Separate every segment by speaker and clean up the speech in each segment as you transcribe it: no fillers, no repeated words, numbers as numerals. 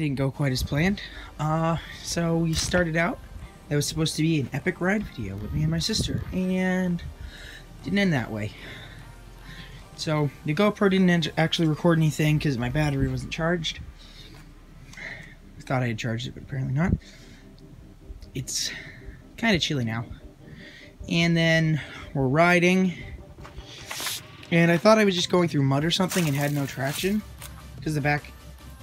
Speaker 1: didn't go quite as planned. So we started out. That was supposed to be an epic ride video with me and my sister, and didn't end that way. So the GoPro didn't actually record anything because my battery wasn't charged. I thought I had charged it, but apparently not. It's kind of chilly now. And then we're riding, and I thought I was just going through mud or something and had no traction because the back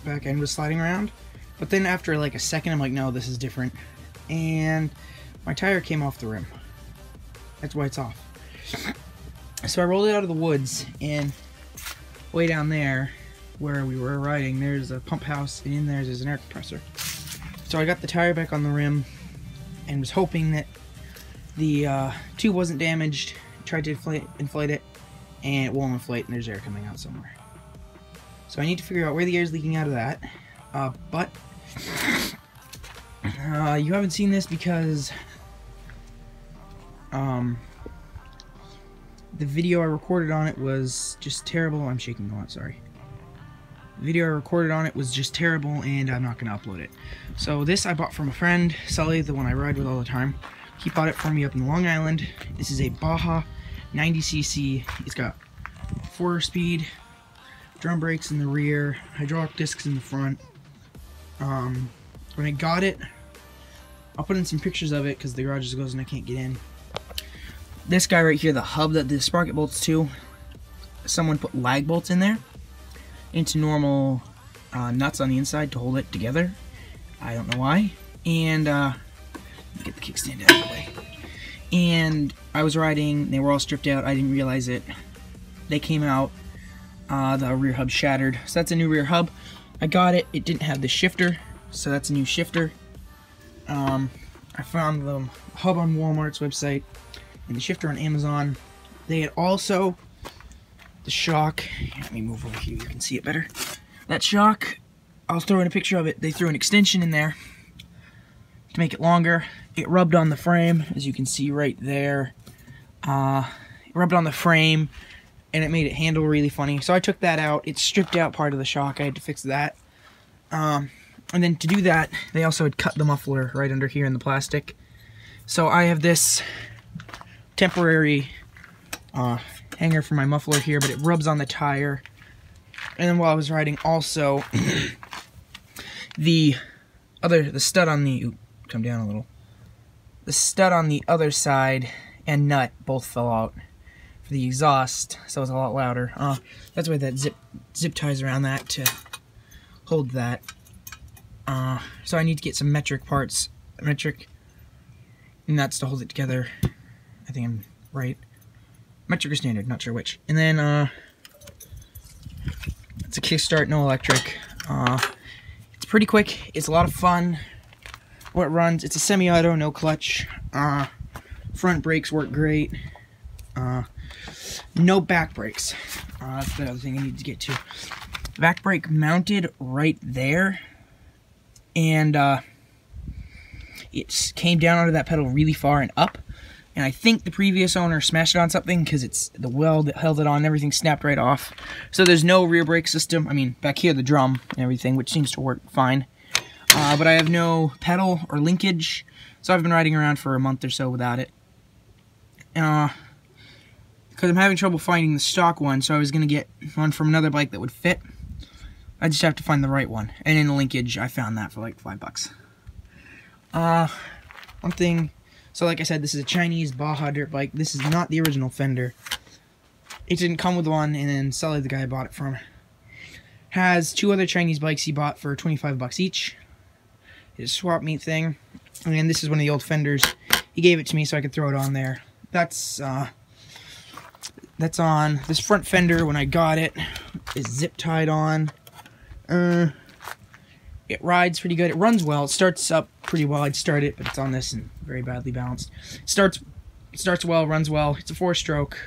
Speaker 1: end was sliding around. But then after like a second, I'm like, no, this is different. And my tire came off the rim. That's why it's off. So I rolled it out of the woods, and way down there where we were riding, there's a pump house, and in there's an air compressor. So I got the tire back on the rim and was hoping that the tube wasn't damaged. Tried to inflate it, and it won't inflate, and there's air coming out somewhere. So I need to figure out where the air is leaking out of that. But you haven't seen this because the video I recorded on it was just terrible. I'm shaking a lot, sorry. The video I recorded on it was just terrible, and I'm not going to upload it. So this I bought from a friend, Sully, the one I ride with all the time. He bought it for me up in Long Island. This is a Baja 90cc. It's got 4-speed, drum brakes in the rear, hydraulic discs in the front. When I got it, I'll put in some pictures of it because the garage is closed and I can't get in. This guy right here, the hub that the sprocket bolts to, someone put lag bolts in there into normal nuts on the inside to hold it together. I don't know why. And get the kickstand out of the way. And I was riding, they were all stripped out. I didn't realize it. They came out, the rear hub shattered. So that's a new rear hub. I got it, it didn't have the shifter, so that's a new shifter. I found the hub on Walmart's website and the shifter on Amazon. They had also the shock. Let me move over here, you can see it better. That shock, I'll throw in a picture of it. They threw an extension in there to make it longer. It rubbed on the frame, as you can see right there. It rubbed on the frame, and it made it handle really funny. So I took that out. It stripped out part of the shock. I had to fix that. And then to do that, they also had cut the muffler right under here in the plastic. So I have this temporary hanger for my muffler here, but it rubs on the tire. And then while I was riding also, the stud on the, come down a little. The stud on the other side and nut both fell out for the exhaust, so it's a lot louder. That's why that zip ties around that to hold that. So I need to get some metric parts, metric nuts to hold it together. I think I'm right. Metric or standard, not sure which. And then it's a kickstart, no electric. It's pretty quick. It's a lot of fun. What it runs, it's a semi-auto, no clutch. Front brakes work great. No back brakes. That's the other thing I need to get to. Back brake mounted right there, and it came down onto that pedal really far and up. And I think the previous owner smashed it on something because it's the weld that held it on. Everything snapped right off. So there's no rear brake system. I mean, back here the drum and everything, which seems to work fine. But I have no pedal or linkage, so I've been riding around for a month or so without it. Because I'm having trouble finding the stock one, so I was going to get one from another bike that would fit. I just have to find the right one. And in the linkage, I found that for like $5. One thing, so like I said, this is a Chinese Baja dirt bike. This is not the original fender. It didn't come with one, and then Sully, the guy I bought it from, has 2 other Chinese bikes he bought for $25 each. It's a swap meet thing. And this is one of the old fenders. He gave it to me so I could throw it on there. That's on this front fender. When I got it, is zip tied on. It rides pretty good. It runs well. It starts up pretty well. I'd start it, but it's on this and very badly balanced. It starts well, runs well. It's a 4-stroke.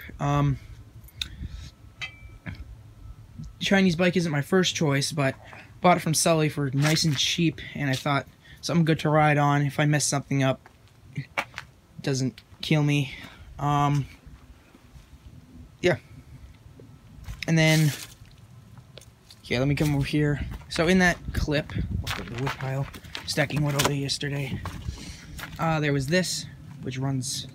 Speaker 1: Chinese bike isn't my first choice, but bought it from Sully for nice and cheap, and I thought something good to ride on. If I mess something up, it doesn't kill me. Yeah. And then Okay, let me come over here. So in that clip, look at the wood pile, stacking wood all day yesterday. There was this, which runs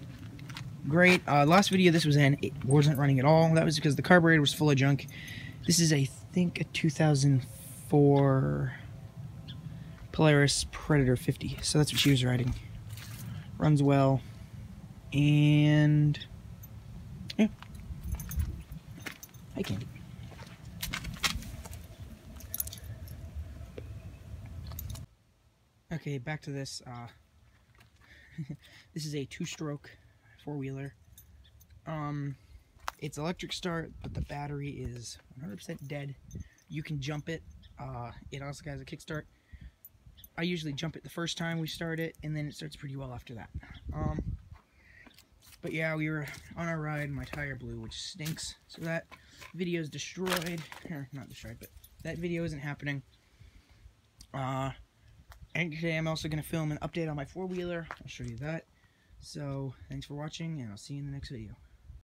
Speaker 1: great. Last video this was in, it wasn't running at all. That was because the carburetor was full of junk. This is, I think, a 2004 Polaris Predator 50. So that's what she was riding. Runs well. And yeah. Hi, Candy. Okay, back to this. This is a two-stroke four-wheeler. It's electric start, but the battery is 100% dead. You can jump it. It also has a kickstart. I usually jump it the first time we start it, and then it starts pretty well after that. But yeah, we were on our ride, my tire blew, which stinks. So that video is destroyed. Or, not destroyed, but that video isn't happening. And today I'm also going to film an update on my four-wheeler. I'll show you that. So, thanks for watching, and I'll see you in the next video.